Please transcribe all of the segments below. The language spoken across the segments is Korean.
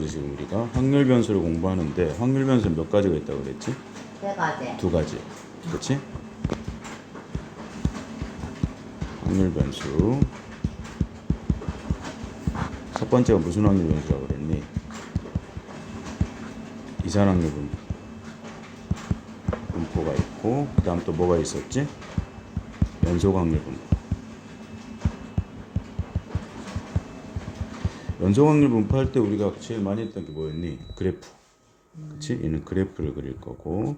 거지 지금 우리가? 확률 변수를 공부하는데 확률 변수는 몇 가지가 있다고 그랬지? 세 가지. 두 가지. 그렇지? 확률 변수. 첫 번째가 무슨 확률 변수라고 그랬니? 이산확률 분포가 있고 그 다음 또 뭐가 있었지? 연속확률 분포. 연속확률 분포할 때 우리가 제일 많이 했던 게 뭐였니? 그래프. 그치? 얘는 그래프를 그릴 거고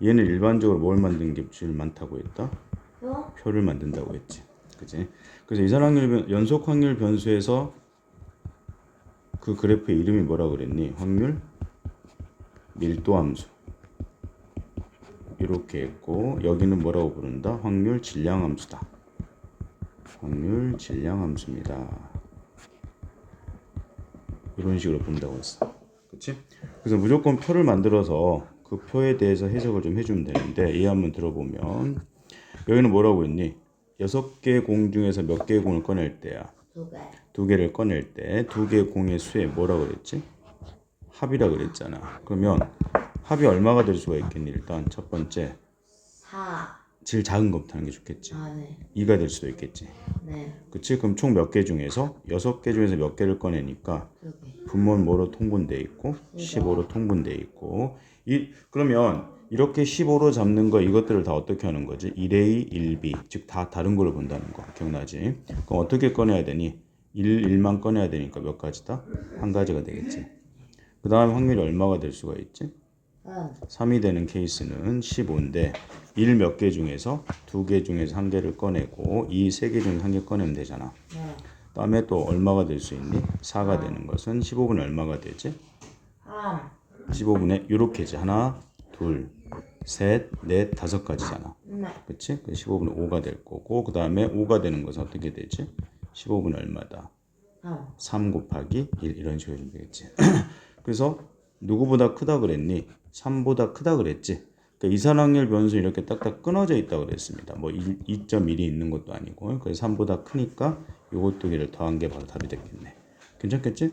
얘는 일반적으로 뭘 만드는 게 제일 많다고 했다? 표를 만든다고 했지. 그치? 그래서 이산확률 연속확률 변수에서 그 그래프의 이름이 뭐라고 그랬니? 확률 밀도함수. 이렇게 했고 여기는 뭐라고 부른다? 확률 질량함수다. 확률 질량함수입니다. 이런 식으로 본다고 했어. 그치? 그래서 무조건 표를 만들어서 그 표에 대해서 해석을 좀 해주면 되는데 얘 한번 들어보면 여기는 뭐라고 했니? 6개의 공 중에서 몇 개의 공을 꺼낼 때야? 2개. 2개를 꺼낼 때 2개의 공의 수에 뭐라고 그랬지? 합이라고 그랬잖아. 그러면 합이 얼마가 될 수가 있겠니? 일단 첫 번째 4. 제일 작은 것부터 하는 게 좋겠지. 네. 2가 될 수도 있겠지. 네. 그치? 그럼 총 몇 개 중에서 6개 중에서 몇 개를 꺼내니까 2개. 분모는 뭐로 통분돼 있고 15로 통분돼 있고 그러면 이렇게 15로 잡는 거 이것들을 다 어떻게 하는 거지? 1A, 1B 즉 다 다른 걸로 본다는 거 기억나지? 그럼 어떻게 꺼내야 되니? 1만 꺼내야 되니까 몇 가지다? 한 가지가 되겠지. 그 다음에 확률이 얼마가 될 수가 있지? 3이 되는 케이스는 15인데 1 몇 개 중에서 2개 중에서 한 개를 꺼내고 2 3개 중에서 한 개 꺼내면 되잖아. 네. 다음에 또 얼마가 될 수 있니? 4가 되는 것은 15분의 얼마가 되지? 15분의 요렇게지. 하나, 둘, 셋, 넷, 5가지잖아. 네. 그치? 15분의 5가 될 거고 그 다음에 5가 되는 것은 어떻게 되지? 15분의 얼마다? 3 곱하기 1 이런 식으로 해주면 되겠지. 그래서 누구보다 크다 그랬니? 3보다 크다 그랬지. 그러니까 이산확률 변수 이렇게 딱딱 끊어져 있다고 그랬습니다. 뭐 2.1이 있는 것도 아니고. 그래서 3보다 크니까 요것 두 개를 더한 게 바로 답이 됐겠네. 괜찮겠지?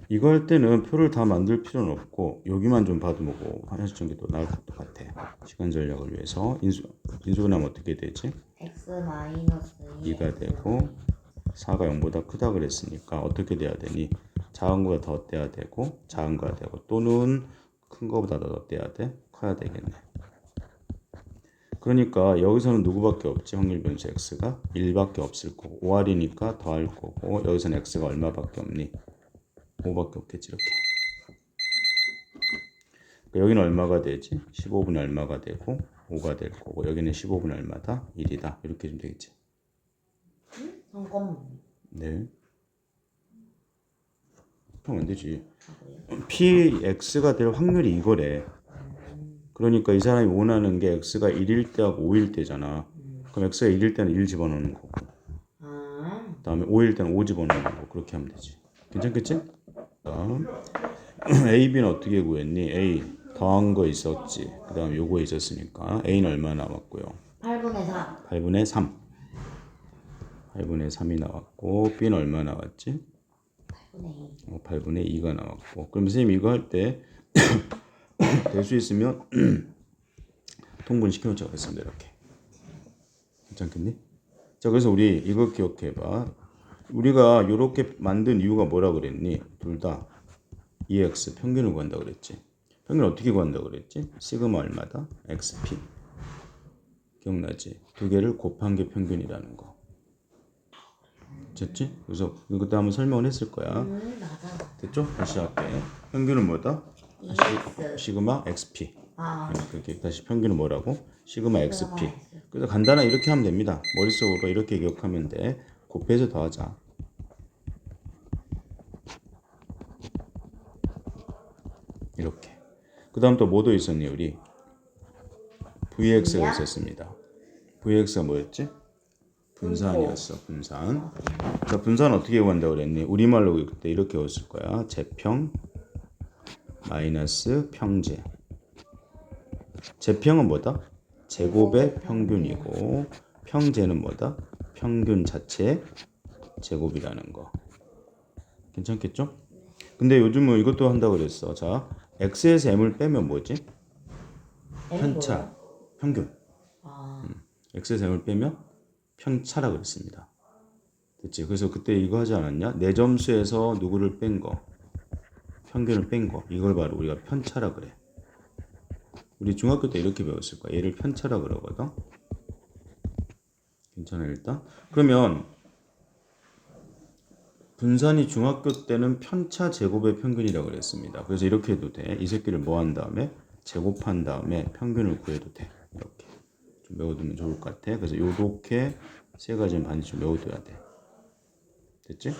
이거 할 때는 표를 다 만들 필요는 없고 여기만 좀 봐도 뭐고 하나씩 게 또 나올 것도 같아. 시간 전략을 위해서 인수분해하면 어떻게 되지? x 마이너스 2가 되고 4가 0보다 크다 그랬으니까 어떻게 돼야 되니? 작은 거보다 더 떼야 되고 작은 거가 되고 또는 큰 거보다 더 떼야 돼? 커야 되겠네. 그러니까 여기서는 누구밖에 없지? 확률 변수 x가 1밖에 없을 거고 5R이니까 더할 거고 여기서는 x가 얼마밖에 없니? 5밖에 없겠지 이렇게. 그러니까 여기는 얼마가 되지? 15분의 얼마가 되고 5가 될 거고 여기는 15분의 얼마다? 1이다. 이렇게 해주면 되겠지. 잠깐만. 네. 그럼 안 되지. PX가 될 확률이 이거래. 그러니까 이 사람이 원하는 게 X가 1일 때하고 5일 때잖아. 그럼 X가 1일 때는 1 집어넣는 거고 다음에 5일 때는 5 집어넣는 거고 그렇게 하면 되지. 괜찮겠지? 다음 A, B는 어떻게 구했니? A 더한 거 있었지. 그 다음 요거 있었으니까 A는 얼마 나왔고요? 8분의 4. 8분의 3. 8분의 3이 나왔고 B는 얼마 나왔지? 8분의 2. 8분의 2가 나왔고 그럼 선생님 이거 할 때 될 수 있으면 통분시켜 놓자고 했습니다. 이렇게. 괜찮겠니? 자 그래서 우리 이거 기억해봐. 우리가 이렇게 만든 이유가 뭐라 그랬니? 둘 다 EX 평균을 구한다 그랬지. 평균 어떻게 구한다 그랬지? 시그마 얼마다? XP. 기억나지? 두 개를 곱한 게 평균이라는 거. 됐지? 그래서 그때 한번 설명을 했을 거야. 맞아. 됐죠? 다시 할게. 평균은 뭐다? EX. 시그마 XP. 그렇게 다시 평균은 뭐라고? 시그마 XP. X. 그래서 간단하게 이렇게 하면 됩니다. 머릿속으로 이렇게 기억하면 돼. 곱해서 더하자. 이렇게. 그 다음 또 뭐도 있었니 우리? VX가 있었습니다. VX가 뭐였지? 분산이었어. 분산. 자, 분산 어떻게 구한다고 그랬니? 우리말로 그때 이렇게 외웠을 거야. 제평 마이너스 평제. 제평은 뭐다? 제곱의 평균이고 평제는 뭐다? 평균 자체의 제곱이라는 거. 괜찮겠죠? 근데 요즘은 이것도 한다고 그랬어. 자, x에서 m을 빼면 뭐지? 편차, 평균. 아, x에서 m을 빼면 편차라 그랬습니다. 됐지? 그래서 그때 이거 하지 않았냐? 내 점수에서 누구를 뺀 거, 평균을 뺀 거. 이걸 바로 우리가 편차라 그래. 우리 중학교 때 이렇게 배웠을 거야. 얘를 편차라 그러거든. 괜찮아 일단. 그러면 분산이 중학교 때는 편차 제곱의 평균이라고 그랬습니다. 그래서 이렇게 해도 돼. 이 새끼를 뭐 한 다음에 제곱한 다음에 평균을 구해도 돼. 이렇게 좀 외워두면 좋을 것 같아. 그래서 요렇게 세 가지는 반드시 좀 외워둬야 돼. 됐지?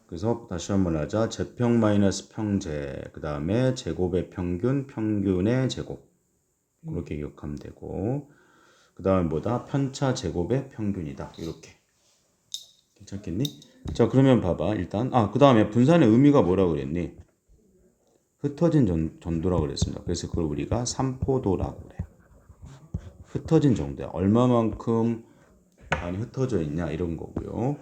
그래서 다시 한번 하자. 제평 마이너스 평제, 그 다음에 제곱의 평균, 평균의 제곱. 그렇게 기억하면 되고, 그 다음에 뭐다? 편차 제곱의 평균이다. 이렇게. 괜찮겠니? 자, 그러면 봐봐. 일단, 그 다음에 분산의 의미가 뭐라고 그랬니? 흩어진 전도라고 그랬습니다. 그래서 그걸 우리가 삼포도라고 그래. 흩어진 정도야. 얼마만큼 많이 흩어져 있냐, 이런 거고요.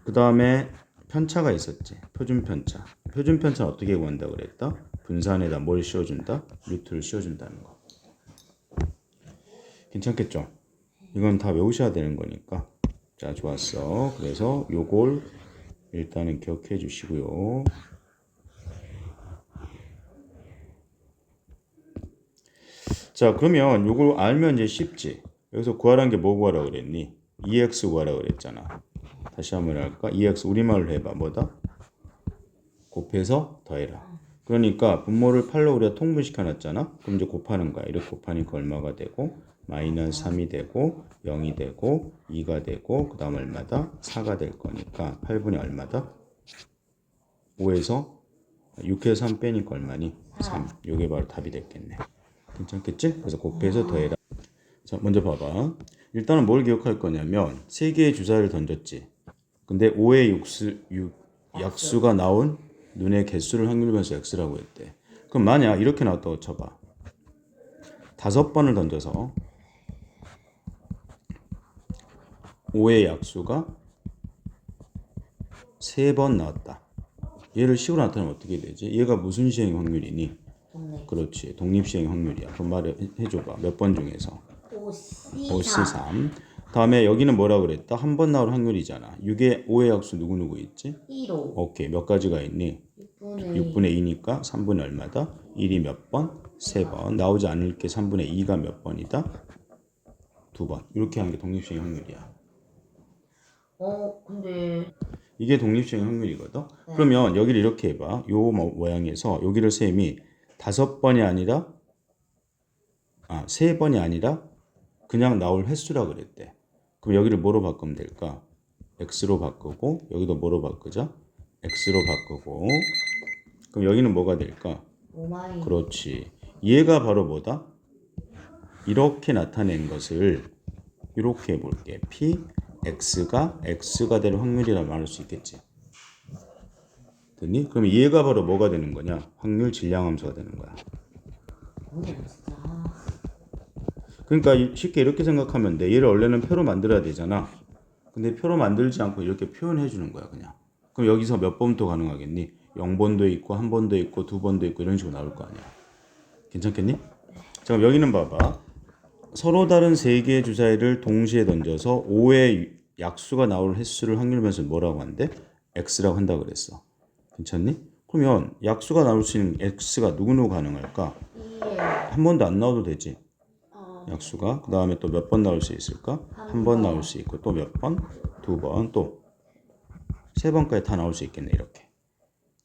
그 다음에 편차가 있었지. 표준 편차. 표준 편차는 어떻게 구한다고 그랬다? 분산에다 뭘 씌워준다? 루트를 씌워준다는 거. 괜찮겠죠? 이건 다 외우셔야 되는 거니까. 자, 좋았어. 그래서 요걸 일단은 기억해 주시고요. 자, 그러면 요걸 알면 이제 쉽지. 여기서 구하라는 게 뭐 구하라고 그랬니? 2x 구하라고 그랬잖아. 다시 한번 할까? 2x 우리말로 해봐. 뭐다? 곱해서 더해라. 그러니까 분모를 8로 우리가 통분시켜놨잖아. 그럼 이제 곱하는 거야. 이렇게 곱하니까 얼마가 되고 마이너스 3이 되고 0이 되고 2가 되고 그 다음 얼마다? 4가 될 거니까 8분의 얼마다? 5에서 6에서 3 빼니까 얼마니? 3. 요게 바로 답이 됐겠네. 괜찮겠지? 그래서 곱해서 더해라. 자, 먼저 봐봐. 일단은 뭘 기억할 거냐면 세 개의 주사를 던졌지. 근데 5의 약수가 나온 눈의 개수를 확률 변수 x라고 했대. 그럼 만약 이렇게 나왔다고 쳐봐. 5번을 던져서 5의 약수가 3번 나왔다. 얘를 식으로 나타내면 어떻게 되지? 얘가 무슨 시행 확률이니? 그렇지. 독립시행 확률이야. 그럼 말해줘봐. 몇 번 중에서? 5C3. 다음에 여기는 뭐라고 그랬다? 한 번 나올 확률이잖아. 5의 약수 누구누구 있지? 1호. 오케이. 몇 가지가 있니? 6분의 2니까 3분의 얼마다? 1이 몇 번? 3번. 나오지 않을 게 3분의 2가 몇 번이다? 2번. 이렇게 하는 게 독립시행 확률이야. 근데 이게 독립시행 확률이거든. 네. 그러면 여기를 이렇게 해봐. 요 모양에서 여기를 쌤이 5번이 아니라 3번이 아니라 그냥 나올 횟수라고 그랬대. 그럼 여기를 뭐로 바꾸면 될까? x로 바꾸고 여기도 뭐로 바꾸자? x로 바꾸고 그럼 여기는 뭐가 될까? 오마이. 그렇지. 얘가 바로 뭐다? 이렇게 나타낸 것을 이렇게 해볼게. p x가 될 확률이라 말할 수 있겠지. 됐니? 그럼 얘가 바로 뭐가 되는 거냐? 확률 질량함수가 되는 거야. 진짜. 그러니까 쉽게 이렇게 생각하면 돼. 얘를 원래는 표로 만들어야 되잖아. 근데 표로 만들지 않고 이렇게 표현해 주는 거야, 그냥. 그럼 여기서 몇 번도 가능하겠니? 0번도 있고 1번도 있고 2번도 있고 이런 식으로 나올 거 아니야. 괜찮겠니? 자, 그럼 여기는 봐봐. 서로 다른 세 개의 주사위를 동시에 던져서 5의 약수가 나올 횟수를 확률 변수를 뭐라고 한대? x라고 한다고 그랬어. 괜찮니? 그러면 약수가 나올 수 있는 x가 누구누구 가능할까? 한 번도 안 나와도 되지. 약수가. 그 다음에 또 몇 번 나올 수 있을까? 한 번 나올 수 있고 또 몇 번? 2번 또 3번까지 다 나올 수 있겠네. 이렇게.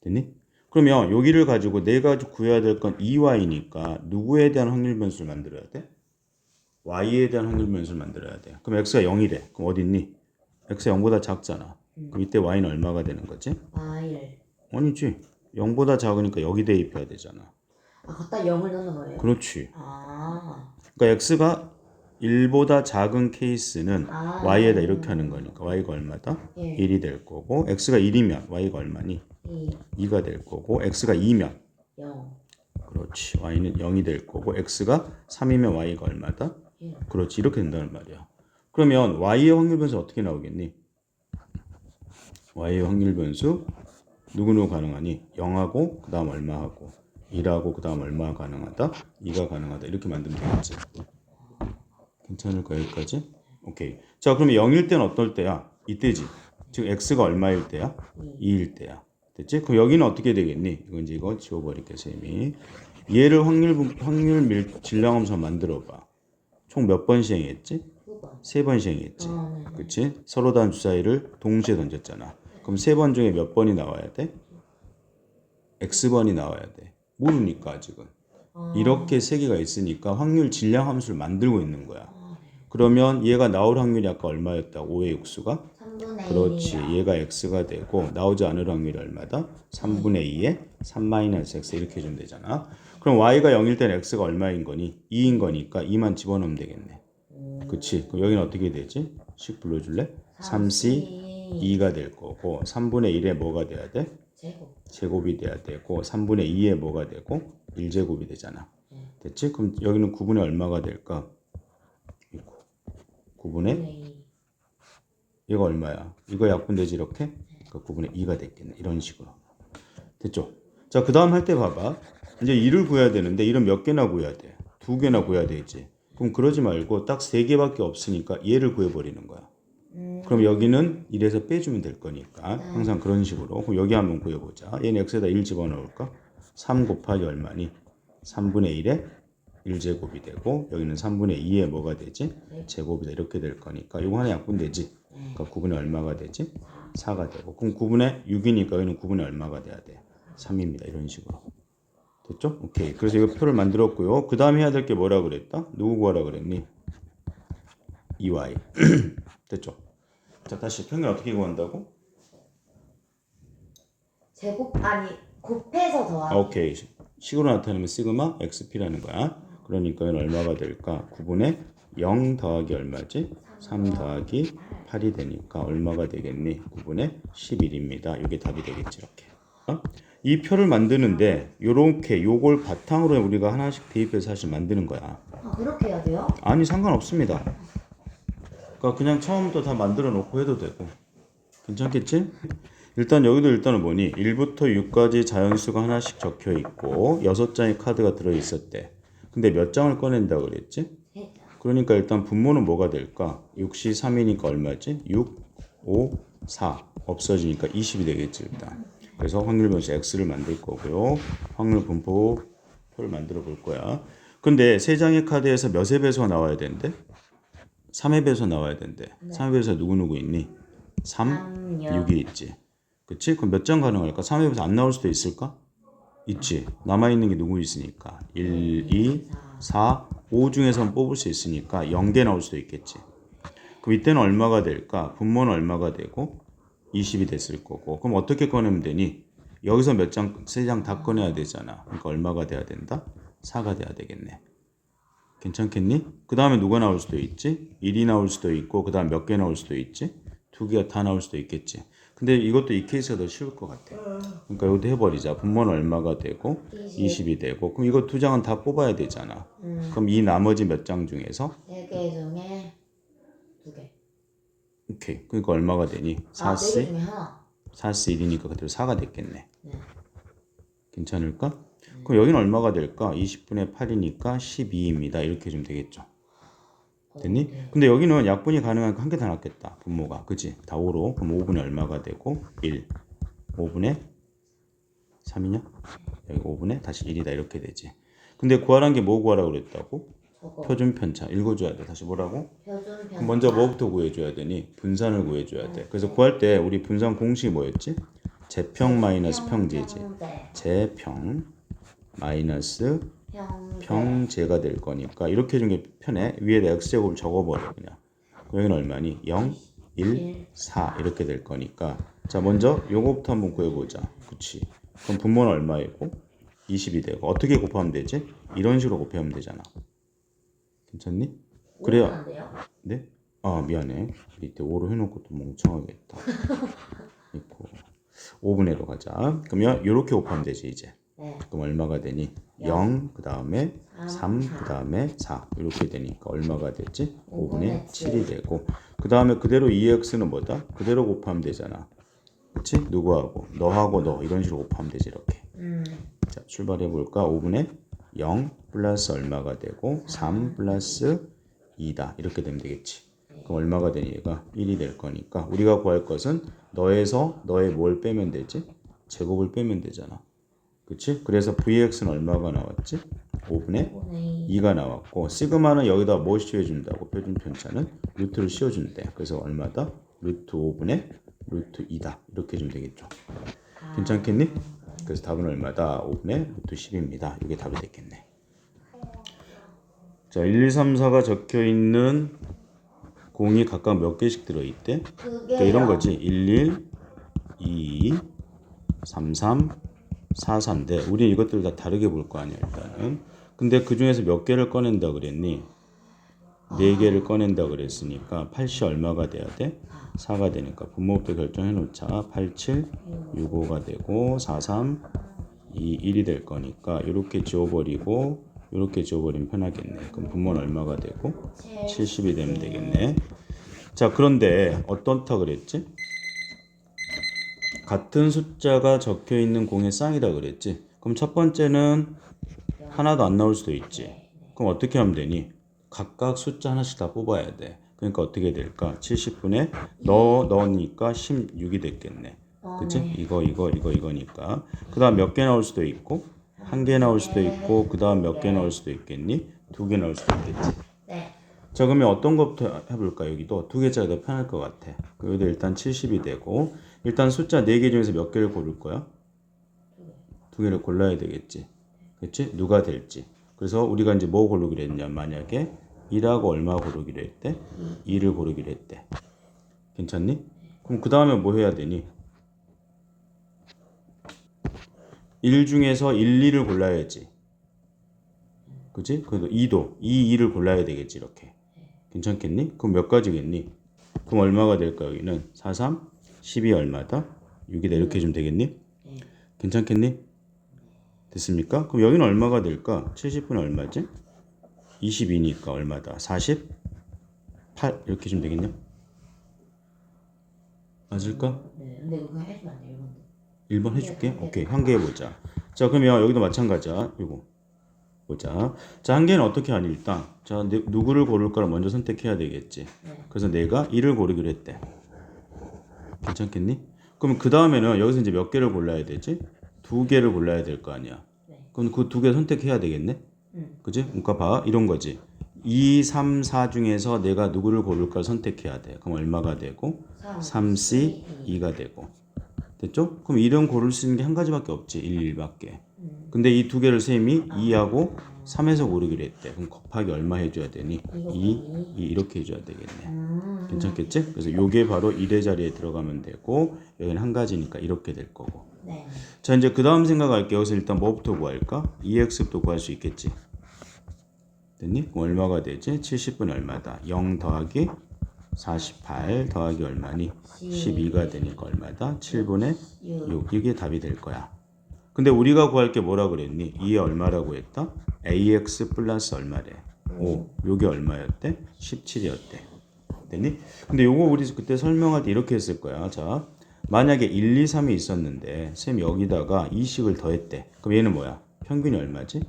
됐니? 그러면 여기를 가지고 내가 구해야 될 건 2y니까 누구에 대한 확률 변수를 만들어야 돼? y에 대한 확률 변수를 만들어야 돼. 그럼 x가 0이래. 그럼 어디 있니? x가 0보다 작잖아. 그럼 이때 y는 얼마가 되는 거지? 아니지. 0보다 작으니까 여기 대입해야 되잖아. 갖다 0을 넣는 거예요? 그렇지. 그러니까 x가 1보다 작은 케이스는 y에다 이렇게 하는 거니까 y가 얼마다? 1이 될 거고 x가 1이면 y가 얼마니? 2가 될 거고 x가 2면 0. 그렇지. y는 0이 될 거고 x가 3이면 y가 얼마다? 그렇지. 이렇게 된다는 말이야. 그러면 y의 확률 변수 어떻게 나오겠니? y의 확률 변수 누구누구 가능하니? 0하고 그 다음 얼마하고 1하고 그 다음 얼마 가능하다? 2가 가능하다. 이렇게 만들면 되겠지. 괜찮을까 여기까지? 오케이. 자 그러면 0일 때는 어떨 때야? 이때지. 즉 x가 얼마일 때야? 2일 때야. 됐지? 그럼 여기는 어떻게 되겠니? 이거 지워버릴게 쌤이. 얘를 확률 질량함수 만들어봐. 총 몇 번 시행했지? 9번. 3번 시행했지. 네. 그치? 서로 다른 주사위를 동시에 던졌잖아. 그럼 3번 중에 몇 번이 나와야 돼? x번이 나와야 돼. 모르니까 아직은. 이렇게 3개가 있으니까 확률 질량 함수를 만들고 있는 거야. 그러면 얘가 나올 확률이 아까 얼마였다? 5의 육수가? 3분의 1. 그렇지. 얘가 x가 되고 나오지 않을 확률이 얼마다? 3분의 2에 3-x 이렇게 해주면 되잖아. 그럼 y가 0일 때는 x가 얼마인 거니? 2인 거니까 2만 집어넣으면 되겠네. 그치? 그럼 여기는 어떻게 되지? 식 불러줄래? 3c 2가 될 거고 3분의 1에 뭐가 돼야 돼? 제곱이 돼야 되고 3분의 2에 뭐가 되고 1제곱이 되잖아. 됐지? 그럼 여기는 9분의 얼마가 될까? 9분의 얘가 얼마야? 이거 약분되지 이렇게? 그러니까 9분의 2가 됐겠네. 이런 식으로. 됐죠? 자, 그 다음 할 때 봐봐. 이제 2를 구해야 되는데 1은 몇 개나 구해야 돼? 2개나 구해야 되지. 그럼 그러지 말고 딱 3개밖에 없으니까 얘를 구해버리는 거야. 그럼 여기는 1에서 빼주면 될 거니까 항상 그런 식으로. 그럼 여기 한번 구해보자. 얘는 x에다 1 집어넣을까? 3 곱하기 얼마니? 3분의 1에 1제곱이 되고 여기는 3분의 2에 뭐가 되지? 제곱이다. 이렇게 될 거니까 이거 하나 약분되지? 그러니까 9분의 얼마가 되지? 4가 되고 그럼 9분의 6이니까 여기는 9분의 얼마가 돼야 돼? 3입니다. 이런 식으로. 됐죠? 오케이. 그래서 이거 표를 만들었고요. 그 다음 해야 될 게 뭐라 그랬다? 누구 구하라 그랬니? 2y. 됐죠? 자, 다시 평균 어떻게 구한다고? 곱해서 더하기. 오케이. 식으로 나타내면 시그마 xp라는 거야. 그러니까 이건 얼마가 될까? 9분의 0 더하기 얼마지? 3 더하기 8이 되니까 얼마가 되겠니? 9분의 11입니다. 이게 답이 되겠지 이렇게. 이 표를 만드는데 요렇게 요걸 바탕으로 우리가 하나씩 대입해서 사실 만드는 거야. 그렇게 해야 돼요? 아니 상관없습니다. 그러니까 그냥 처음부터 다 만들어 놓고 해도 되고 괜찮겠지? 일단 여기도 일단은 뭐니? 1부터 6까지 자연수가 하나씩 적혀 있고 6장의 카드가 들어 있었대. 근데 몇 장을 꺼낸다고 그랬지? 그러니까 일단 분모는 뭐가 될까? 6시 3이니까 얼마지? 6, 5, 4 없어지니까 20이 되겠지 일단. 그래서 확률 변수 x를 만들 거고요. 확률 분포표를 만들어 볼 거야. 근데 3장의 카드에서 몇의 배수가 나와야 되는데? 3의 배수 나와야 된대. 3의 배수가 누구 있니? 3, 6이 있지. 그치? 그럼 몇 장 가능할까? 3의 배수 안 나올 수도 있을까? 있지. 남아있는 게 누구 있으니까 1, 2, 4, 5 중에서 뽑을 수 있으니까 0개 나올 수도 있겠지. 그럼 이때는 얼마가 될까? 분모는 얼마가 되고 20이 됐을 거고. 그럼 어떻게 꺼내면 되니? 여기서 몇 장, 3장 다 꺼내야 되잖아. 그러니까 얼마가 돼야 된다? 4가 돼야 되겠네. 괜찮겠니? 그 다음에 누가 나올 수도 있지? 1이 나올 수도 있고 그 다음 몇 개 나올 수도 있지? 2개가 다 나올 수도 있겠지. 근데 이것도 이 케이스가 더 쉬울 것 같아. 그러니까 이것도 해버리자. 분모는 얼마가 되고 20이 되고 그럼 이거 2장은 다 뽑아야 되잖아. 그럼 이 나머지 몇 장 중에서 3개 중에 2개. 오케이. 그러니까 얼마가 되니? 4C? 4개 중에 하나. 4C 1이니까 그대로 4가 됐겠네. 괜찮을까? 그럼 여기는 얼마가 될까? 20분의 8이니까 12입니다. 이렇게 해주면 되겠죠. 됐니? 근데 여기는 약분이 가능하니까 한 개 더 낫겠다. 분모가. 그치? 다 5로. 그럼 5분의 얼마가 되고 1. 5분의 3이냐? 여기 5분의 다시 1이다. 이렇게 되지. 근데 구하라는 게 뭐 구하라고 그랬다고? 표준 편차. 읽어줘야 돼. 다시 뭐라고? 표준 편차. 먼저 뭐부터 구해줘야 되니? 분산을 구해줘야 돼. 그래서 구할 때 우리 분산 공식이 뭐였지? 제평 마이너스 평제지. 제평 마이너스 평제가 될 거니까 이렇게 해준 게 편해. 위에다 x제곱을 적어버려 그냥. 여기는 얼마니? 0, 1, 4 이렇게 될 거니까 자 먼저 요거부터 한번 구해보자. 그치? 그럼 분모는 얼마이고? 20이 되고 어떻게 곱하면 되지? 이런 식으로 곱하면 되잖아. 괜찮니? 그래야 네? 아 미안해. 밑에 5로 해놓고 또 멍청하겠다. 있고 5분의로 가자. 그러면 이렇게 곱하면 되지 이제. 그럼 얼마가 되니? 0, 그 다음에 3, 그 다음에 4 이렇게 되니까 얼마가 되지? 5분의 7이 되고 그 다음에 그대로 2x는 뭐다? 그대로 곱하면 되잖아. 그치? 누구하고? 너하고 너 이런 식으로 곱하면 되지 이렇게. 자, 출발해 볼까? 5분의 0 플러스 얼마가 되고 3 플러스 2다. 이렇게 되면 되겠지. 그럼 얼마가 되니? 얘가 1이 될 거니까 우리가 구할 것은 너에서 너의 뭘 빼면 되지? 제곱을 빼면 되잖아. 그치? 그래서 vx는 얼마가 나왔지? 5분의 2가 나왔고 시그마는 여기다 뭐 씌워준다고? 표준 편차는 루트를 씌워준대. 그래서 얼마다? 루트 5분의 루트 2다. 이렇게 해주면 되겠죠. 괜찮겠니? 그래서 답은 얼마다? 5분의 루트 10입니다. 이게 답이 되겠네. 자, 1, 2, 3, 4가 적혀있는 공이 각각 몇 개씩 들어있대? 그러니까 이런 거지. 11, 22, 33, 44인데 우리 이것들을 다 다르게 볼 거 아니야 일단은. 근데 그 중에서 몇 개를 꺼낸다 그랬니? 4개를 꺼낸다 그랬으니까 8시 얼마가 돼야 돼? 4가 되니까 분모부터 결정해 놓자. 8, 7, 6, 5가 되고 4, 3, 2, 1이 될 거니까 이렇게 지워버리고 이렇게 지워버리면 편하겠네. 그럼 분모는 얼마가 되고 70이 되면 되겠네. 자, 그런데 어떻다 그랬지? 같은 숫자가 적혀있는 공의 쌍이다 그랬지. 그럼 첫 번째는 하나도 안 나올 수도 있지. 그럼 어떻게 하면 되니? 각각 숫자 하나씩 다 뽑아야 돼. 그러니까 어떻게 될까? 70분의 넣으니까 16이 됐겠네. 그치? 이거니까. 그 다음 몇 개 나올 수도 있고, 한 개 나올 수도 있고, 그 다음 몇 개 나올 수도 있겠니? 2개 나올 수도 있겠지. 네. 자, 그러면 어떤 것부터 해볼까? 여기도 2개짜리 더 편할 것 같아. 여기도 일단 70이 되고, 일단 숫자 4개 중에서 몇 개를 고를 거야? 2개를 골라야 되겠지. 그치? 누가 될지. 그래서 우리가 이제 뭐 고르기로 했냐? 만약에 2라고 얼마 고르기로 했대? 2를 고르기로 했대. 괜찮니? 그럼 그 다음에 뭐 해야 되니? 1 중에서 1, 2를 골라야지. 그치? 그래도 2도 2를 골라야 되겠지 이렇게. 괜찮겠니? 그럼 몇 가지겠니? 그럼 얼마가 될까 여기는? 4, 3, 10이 얼마다? 6이다 이렇게 해주면 되겠니? 괜찮겠니? 됐습니까? 그럼 여기는 얼마가 될까? 70분의 얼마지? 22니까 얼마다? 48 이렇게 해주면 되겠냐? 맞을까? 네. 근데 그거 해주면 안 돼요. 1번 해줄게. 오케이. 한 개 해보자. 자, 그러면 여기도 마찬가지야. 이거 보자. 자, 한 개는 어떻게 하니 일단. 자, 누구를 고를까를 먼저 선택해야 되겠지. 그래서 내가 1을 고르기로 했대. 괜찮겠니? 그럼 그 다음에는 여기서 이제 몇 개를 골라야 되지? 2개를 골라야 될 거 아니야. 그럼 그 2개 선택해야 되겠네? 그지? 그러니까 봐. 이런 거지. 2, 3, 4 중에서 내가 누구를 고를까 선택해야 돼. 그럼 얼마가 되고? 3C, 2가 되고. 됐죠? 그럼 1은 고를 수 있는 게 한 가지밖에 없지. 1, 1밖에. 근데 이 2개를 셈이 2하고 3에서 고르기로 했대. 그럼 곱하기 얼마 해줘야 되니? 2 이렇게 해줘야 되겠네. 괜찮겠지? 그래서 요게 바로 1의 자리에 들어가면 되고 여기는 한 가지니까 이렇게 될 거고. 네. 자, 이제 그 다음 생각할게. 여기서 일단 뭐부터 구할까? 2x부터 구할 수 있겠지. 됐니? 그럼 얼마가 되지? 70분의 얼마다? 0 더하기 48 더하기 얼마니? 12가 되니까 얼마다? 7분의 6. 이게 답이 될 거야. 근데 우리가 구할 게 뭐라 그랬니? 2에 얼마라고 했다? ax 플러스 얼마래? 5. 요게 얼마였대? 17이었대. 됐니? 근데 요거 우리 그때 설명할 때 이렇게 했을 거야. 자, 만약에 1, 2, 3이 있었는데 쌤 여기다가 2씩을 더했대. 그럼 얘는 뭐야? 평균이 얼마지?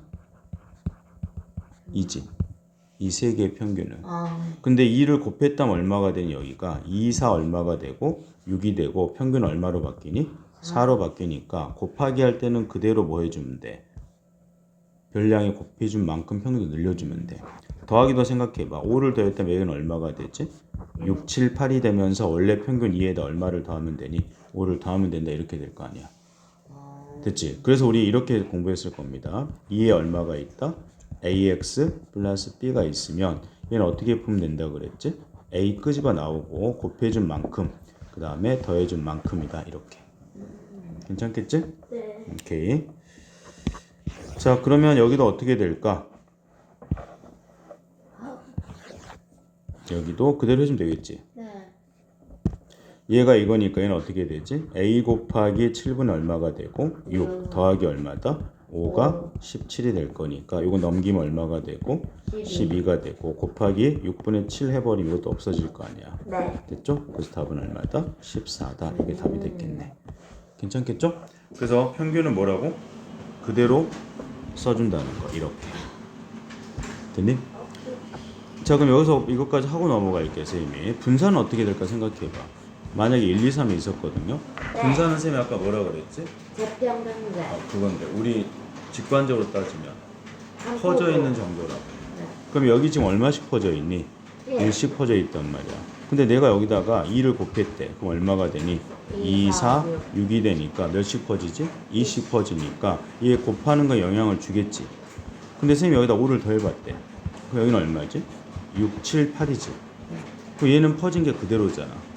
2지. 이 세 개의 평균은. 근데 2를 곱했다면 얼마가 되니 여기가 2, 4 얼마가 되고 6이 되고 평균 얼마로 바뀌니? 4로 바뀌니까 곱하기 할 때는 그대로 뭐 해주면 돼? 별량이 곱해준 만큼 평균을 늘려주면 돼. 더하기도 생각해봐. 5를 더했다면 여기는 얼마가 되지? 6, 7, 8이 되면서 원래 평균 2에다 얼마를 더하면 되니? 5를 더하면 된다 이렇게 될 거 아니야. 됐지? 그래서 우리 이렇게 공부했을 겁니다. 2에 얼마가 있다? ax 플러스 b가 있으면 얘는 어떻게 풀면 된다고 그랬지? a 끄집어 나오고 곱해준 만큼 그 다음에 더해준 만큼이다 이렇게. 괜찮겠지? 네. 오케이. 자, 그러면 여기도 어떻게 될까? 여기도 그대로 해주면 되겠지. 네. 얘가 이거니까 얘는 어떻게 되지? a 곱하기 7분의 얼마가 되고 6 더하기 얼마다? 5가 17이 될 거니까 이거 넘기면 얼마가 되고 12가 되고 곱하기 6분의 7 해버리면 이것도 없어질 거 아니야. 네. 됐죠? 그래서 답은 얼마다? 14다. 이게 답이 됐겠네. 괜찮겠죠? 그래서 평균은 뭐라고? 그대로 써준다는 거. 이렇게. 됐니? 자, 그럼 여기서 이것까지 하고 넘어갈게요, 선생님이. 분산은 어떻게 될까 생각해봐. 만약에 1, 2, 3이 있었거든요. 네. 분산은 선생님이 아까 뭐라 그랬지? 제평등제. 그건데 우리 직관적으로 따지면 한 퍼져 포도. 있는 정도라고. 네. 그럼 여기 지금 얼마씩 퍼져 있니? 예. 1씩 퍼져 있단 말이야. 근데 내가 여기다가 2를 곱했대. 그럼 얼마가 되니? 2, 4, 6이 되니까 몇씩 퍼지지? 2씩 퍼지니까 얘 곱하는 거 영향을 주겠지. 근데 선생님이 여기다 5를 더해봤대. 그럼 여기는 얼마지? 6, 7, 8이지. 그럼 얘는 퍼진 게 그대로잖아.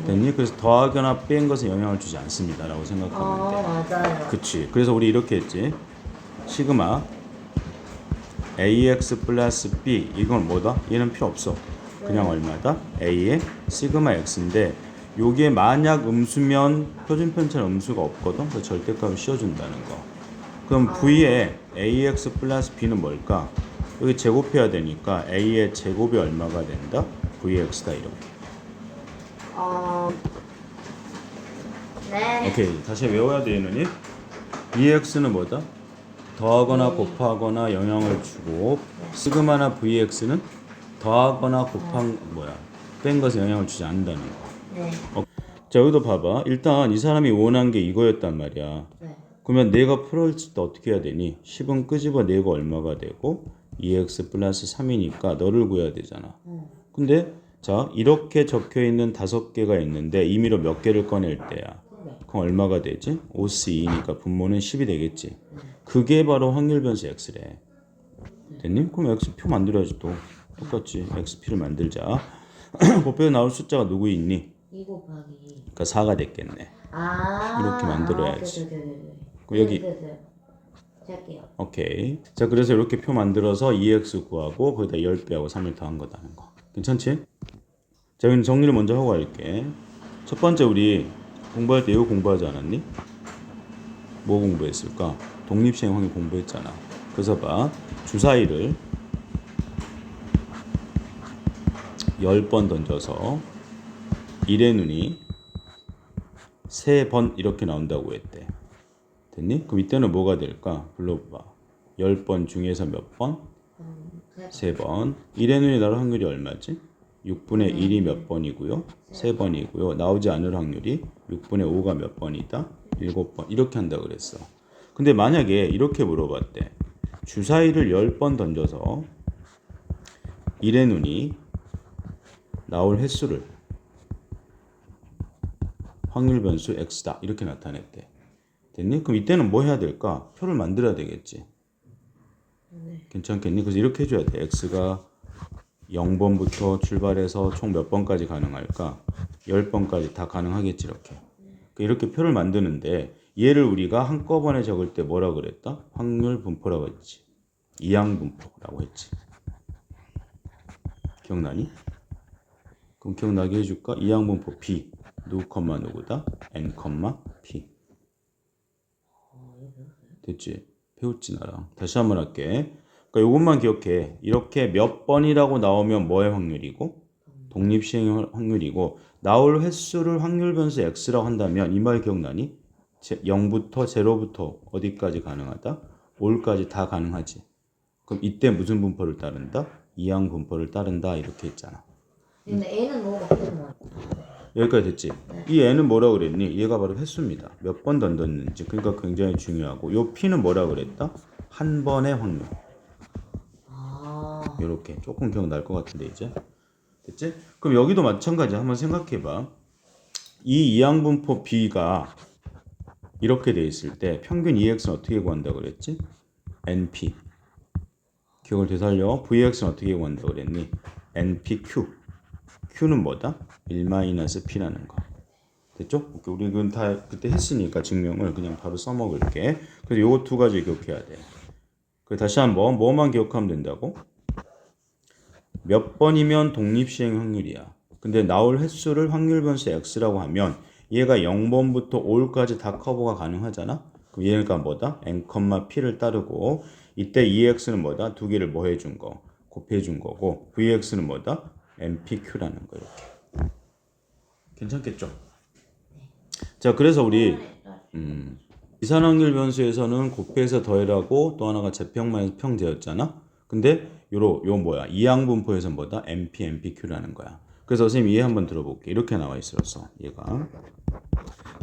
됐니? 그래서 더하거나 뺀 것에 영향을 주지 않습니다 라고 생각하면 돼. 맞아요. 그치. 그래서 우리 이렇게 했지. 시그마 ax 플러스 b 이건 뭐다? 얘는 필요 없어. 그냥 얼마다? a의 시그마 x인데 요게 만약 음수면 표준편차는 음수가 없거든. 그래서 절대값을 씌워준다는 거. 그럼 v의 ax 플러스 b는 뭘까? 여기 제곱해야 되니까 a의 제곱이 얼마가 된다? vx다 이렇게. 네. 오케이. 다시 외워야 되는 EX는 뭐다? 더하거나 곱하거나 영향을 주고 시그마나 VX는 더하거나 곱한 뺀 것에 영향을 주지 않는다는 거. 네. 자, 여기도 봐봐. 일단 이 사람이 원한 게 이거였단 말이야. 네. 그러면 내가 풀어줄 때 어떻게 해야 되니? 10은 끄집어내고 얼마가 되고 2x 플러스 3이니까 너를 구해야 되잖아. 근데 자, 이렇게 적혀 있는 5개가 있는데 임의로 몇 개를 꺼낼 때야. 그럼 얼마가 되지? 5C2니까 분모는 10이 되겠지. 그게 바로 확률 변수 X래. 됐니? 그럼 X표 만들어야지 또. 똑같지. XP를 만들자. 곱해서 나올 숫자가 누구 있니? 2 곱하기. 그러니까 4가 됐겠네. 이렇게 만들어야지. 네. 여기. 할게요. 오케이. 자, 그래서 이렇게 표 만들어서 2x 구하고 거기다 10배하고 3을 더한 거다는 거. 괜찮지? 자, 그럼 정리를 먼저 하고 갈게. 첫 번째 우리 공부할 때 이거 공부하지 않았니? 뭐 공부했을까? 독립시행 확률 공부했잖아. 그래서 봐. 주사위를 10번 던져서 1의 눈이 3번 이렇게 나온다고 했대. 됐니? 그럼 이때는 뭐가 될까? 불러봐. 10번 중에서 몇 번? 3번. 1의 눈이 나올 확률이 얼마지? 6분의 1이 몇 번이고요? 3번이고요. 나오지 않을 확률이 6분의 5가 몇 번이다? 7번. 이렇게 한다 그랬어. 근데 만약에 이렇게 물어봤대. 주사위를 10번 던져서 1의 눈이 나올 횟수를 확률 변수 x다. 이렇게 나타냈대. 됐니? 그럼 이때는 뭐 해야 될까? 표를 만들어야 되겠지. 괜찮겠니? 그래서 이렇게 해줘야 돼. x가 0번부터 출발해서 총 몇 번까지 가능할까? 10번까지 다 가능하겠지 이렇게. 이렇게 표를 만드는데 얘를 우리가 한꺼번에 적을 때 뭐라 그랬다? 확률 분포라고 했지. 이항 분포라고 했지. 기억나니? 그럼 기억나게 해줄까? 이항 분포 b 누구 컴마 누구다? n 컴마 p. 됐지? 배웠지 나랑. 다시 한번 할게. 그러니까 이것만 기억해. 이렇게 몇 번이라고 나오면 뭐의 확률이고? 독립시행의 확률이고 나올 횟수를 확률 변수 x라고 한다면 이 말 기억나니? 0부터 0부터 어디까지 가능하다? 5까지 다 가능하지. 그럼 이때 무슨 분포를 따른다? 이항 분포를 따른다 이렇게 했잖아. 근데 A는 뭐가 없는 거야? 여기까지 됐지? 이 n은 뭐라고 그랬니? 얘가 바로 횟수입니다. 몇 번 던졌는지. 그러니까 굉장히 중요하고 요 p는 뭐라고 그랬다? 한 번의 확률. 이렇게 조금 기억날 것 같은데 이제 됐지? 그럼 여기도 마찬가지 한번 생각해봐. 이 이항분포 b가 이렇게 돼 있을 때 평균 EX는 어떻게 구한다고 그랬지? NP. 기억을 되살려. VX는 어떻게 구한다고 그랬니? NPQ. Q는 뭐다? 1-P라는 거. 됐죠? 우리 그건 다 그때 했으니까 증명을 그냥 바로 써먹을게. 그래서 요거 두 가지 기억해야 돼. 다시 한번 뭐만 기억하면 된다고? 몇 번이면 독립시행 확률이야. 근데 나올 횟수를 확률 변수 x라고 하면 얘가 0번부터 5까지 다 커버가 가능하잖아. 그럼 얘가 뭐다? n, p를 따르고 이때 ex는 뭐다? 두 개를 뭐 해준 거? 곱해준 거고 vx는 뭐다? npq라는 거 이렇게. 괜찮겠죠? 자, 그래서 우리 이산화황률 변수에서는 곱해서 더해라고 또 하나가 제평만에서 평제였잖아. 근데 요 뭐야? 이항분포에서 뭐다? npq라는 거야. 그래서 선생님 이해 한번 들어볼게. 이렇게 나와 있었어. 얘가.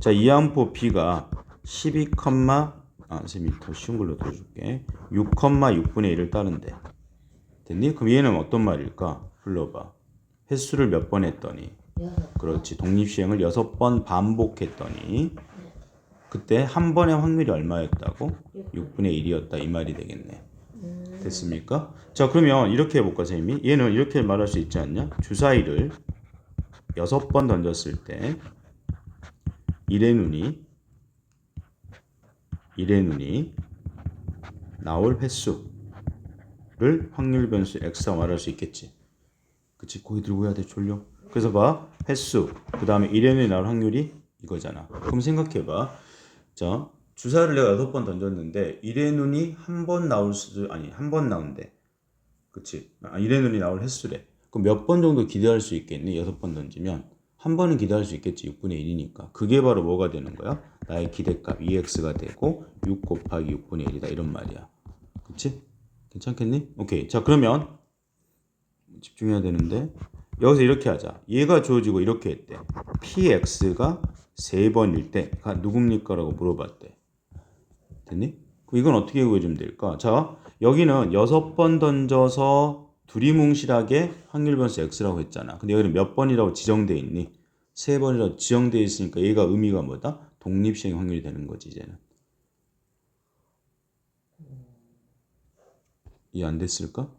자, 이항포 b가 12, 선생님이 더 쉬운 걸로 들어줄게. 6,6분의 1을 따른대. 됐니? 그럼 얘는 어떤 말일까? 불러봐. 횟수를 몇 번 했더니? 그렇지. 독립시행을 6번 반복했더니 그때 한 번의 확률이 얼마였다고? 6분의 1이었다. 이 말이 되겠네. 됐습니까? 자, 그러면 이렇게 해볼까, 선생님이? 얘는 이렇게 말할 수 있지 않냐? 주사위를 6번 던졌을 때 1의 눈이 나올 횟수를 확률 변수 x라고 말할 수 있겠지. 그치? 고개 들고 해야 돼, 졸려. 그래서 봐. 횟수. 그 다음에 1의 눈이 나올 확률이 이거잖아. 그럼 생각해봐. 자, 주사를 내가 6번 던졌는데 1의 눈이 한 번 나올 수도 아니 한 번 나온대. 그치? 1의 눈이 나올 횟수래. 그럼 몇 번 정도 기대할 수 있겠니? 6번 던지면 한 번은 기대할 수 있겠지. 6분의 1이니까. 그게 바로 뭐가 되는 거야? 나의 기대값 EX가 되고 6 곱하기 6분의 1이다. 이런 말이야. 그치? 괜찮겠니? 오케이. 자, 그러면 집중해야 되는데 여기서 이렇게 하자. 얘가 주어지고 이렇게 했대. PX가 3번일 때가 누굽니까? 라고 물어봤대. 됐니? 그럼 이건 어떻게 구해주면 될까? 자, 여기는 6번 던져서 두리뭉실하게 확률 변수 x라고 했잖아. 근데 여기는 몇 번이라고 지정돼 있니? 3번이라고 지정돼 있으니까 얘가 의미가 뭐다? 독립시행 확률이 되는 거지 이제는. 이해 안 됐을까?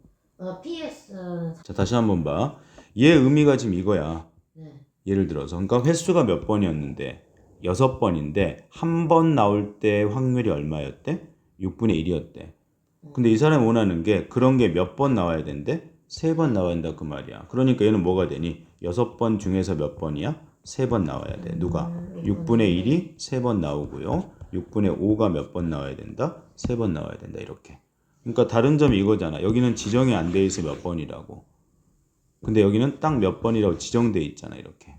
PS. 자, 다시 한번 봐. 얘 의미가 지금 이거야. 네. 예를 들어서 그러니까 횟수가 몇 번이었는데 6번인데 한 번 나올 때 확률이 얼마였대? 6분의 1이었대. 근데 이 사람이 원하는 게 그런 게 몇 번 나와야 된대? 3번 나와야 된다 그 말이야. 그러니까 얘는 뭐가 되니? 6번 중에서 몇 번이야? 3번 나와야 돼. 누가? 6분의 1이 3번 나오고요. 6분의 5가 몇 번 나와야 된다? 3번 나와야 된다. 이렇게. 그러니까 다른 점이 이거잖아. 여기는 지정이 안 돼 있어 몇 번이라고. 근데 여기는 딱 몇 번이라고 지정돼 있잖아. 이렇게.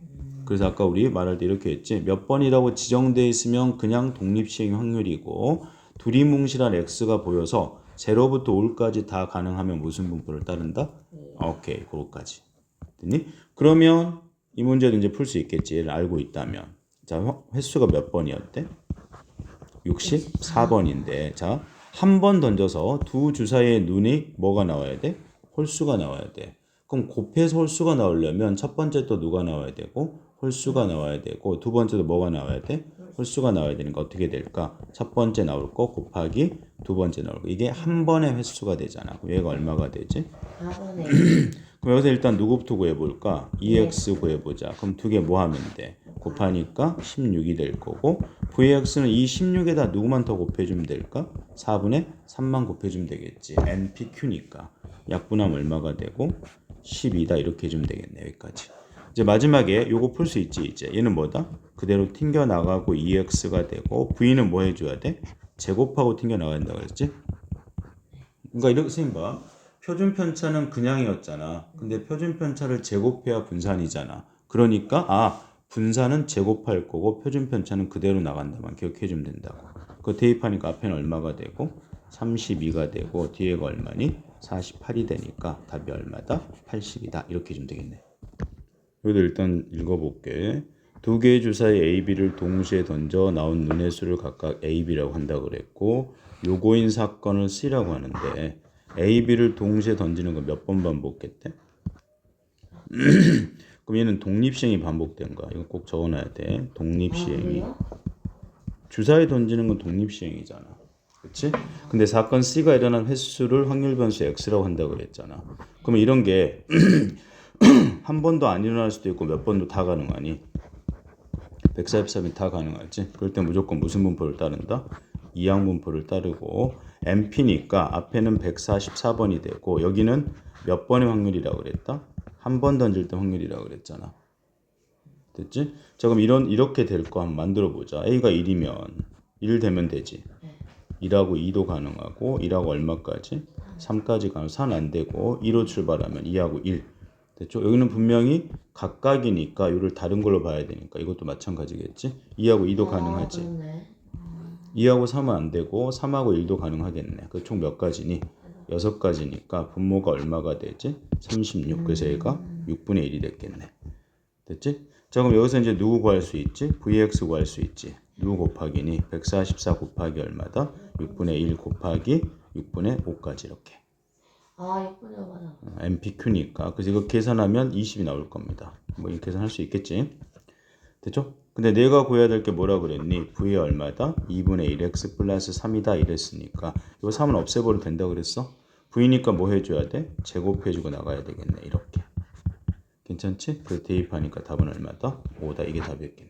그래서 아까 우리 말할 때 이렇게 했지. 몇 번이라고 지정돼 있으면 그냥 독립시행 확률이고 두리뭉실한 x가 보여서 0부터 5까지 다 가능하면 무슨 분포를 따른다? 오케이. 그거까지. 됐니? 그러면 이 문제도 이제 풀 수 있겠지. 얘를 알고 있다면. 자, 횟수가 몇 번이었대? 64번인데. 자, 한 번 던져서 두 주사위의 눈이 뭐가 나와야 돼? 홀수가 나와야 돼. 그럼 곱해서 홀수가 나오려면 첫 번째 또 누가 나와야 되고 홀수가 나와야 되고 두 번째도 뭐가 나와야 돼? 홀수가 나와야 되니까 어떻게 될까? 첫 번째 나올 거 곱하기 두 번째 나올 거. 이게 한 번의 횟수가 되잖아. 그럼 얘가 얼마가 되지? 4번에. 그럼 여기서 일단 누구부터 구해볼까? EX 구해보자. 그럼 두 개 뭐 하면 돼? 곱하니까 16이 될 거고 VX는 이 16에다 누구만 더 곱해주면 될까? 4분의 3만 곱해주면 되겠지. NPQ니까. 약분하면 얼마가 되고 12다 이렇게 해주면 되겠네. 여기까지. 이제 마지막에 요거 풀 수 있지. 이제 얘는 뭐다? 그대로 튕겨 나가고 EX가 되고 V는 뭐 해줘야 돼? 제곱하고 튕겨 나가야 된다고 그랬지? 그러니까 이렇게 생각 봐. 표준 편차는 그냥이었잖아. 근데 표준 편차를 제곱해야 분산이잖아. 그러니까 분산은 제곱할 거고 표준 편차는 그대로 나간다만 기억해 주면 된다고. 그거 대입하니까 앞에는 얼마가 되고 32가 되고 뒤에가 얼마니? 48이 되니까 답이 얼마다? 80이다. 이렇게 해주면 되겠네. 여기도 일단 읽어볼게. 두 개의 주사위 A, B를 동시에 던져 나온 눈의 수를 각각 A, B라고 한다고 그랬고 요거인 사건을 C라고 하는데 A, B를 동시에 던지는 거 몇 번 반복했대? 그럼 얘는 독립시행이 반복된 거야. 이거 꼭 적어놔야 돼. 독립시행이. 주사위 던지는 건 독립시행이잖아. 그치? 근데 사건 C가 일어난 횟수를 확률 변수 X라고 한다고 그랬잖아. 그러면 이런 게 한 번도 안 일어날 수도 있고 몇 번도 다 가능하니? 143이 다 가능하지? 그럴 때 무조건 무슨 분포를 따른다? 이항 분포를 따르고 NP니까 앞에는 144번이 되고 여기는 몇 번의 확률이라고 그랬다? 한 번 던질 때 확률이라고 그랬잖아. 됐지? 자, 그럼 이렇게 될 거 한번 만들어 보자. A가 1이면 1 되면 되지. 네. 1하고 2도 가능하고 1하고 얼마까지? 3까지 가면 4는 안 되고 2로 출발하면 2하고 1. 됐죠? 여기는 분명히 각각이니까 이를 다른 걸로 봐야 되니까 이것도 마찬가지겠지? 2하고 2도 가능하지. 그러네. 2하고 3은 안 되고 3하고 1도 가능하겠네. 그 총 몇 가지니? 6가지니까 분모가 얼마가 되지? 36. 그래서 얘가 6분의 1이 됐겠네. 됐지? 자, 그럼 여기서 이제 누구 구할 수 있지? VX 구할 수 있지. 누구 곱하기니? 144 곱하기 얼마다? 6분의 1 곱하기 6분의 5까지 이렇게. 6분의 5가 MPQ니까. 그래서 이거 계산하면 20이 나올 겁니다. 뭐 이렇게 계산할 수 있겠지? 됐죠? 근데 내가 구해야 될 게 뭐라 그랬니? V에 얼마다? 2분의 1x 플러스 3이다 이랬으니까 이거 3은 없애버려도 된다 그랬어? V니까 뭐 해줘야 돼? 제곱해주고 나가야 되겠네. 이렇게. 괜찮지? 그 대입하니까 답은 얼마다? 5다. 이게 답이었겠네.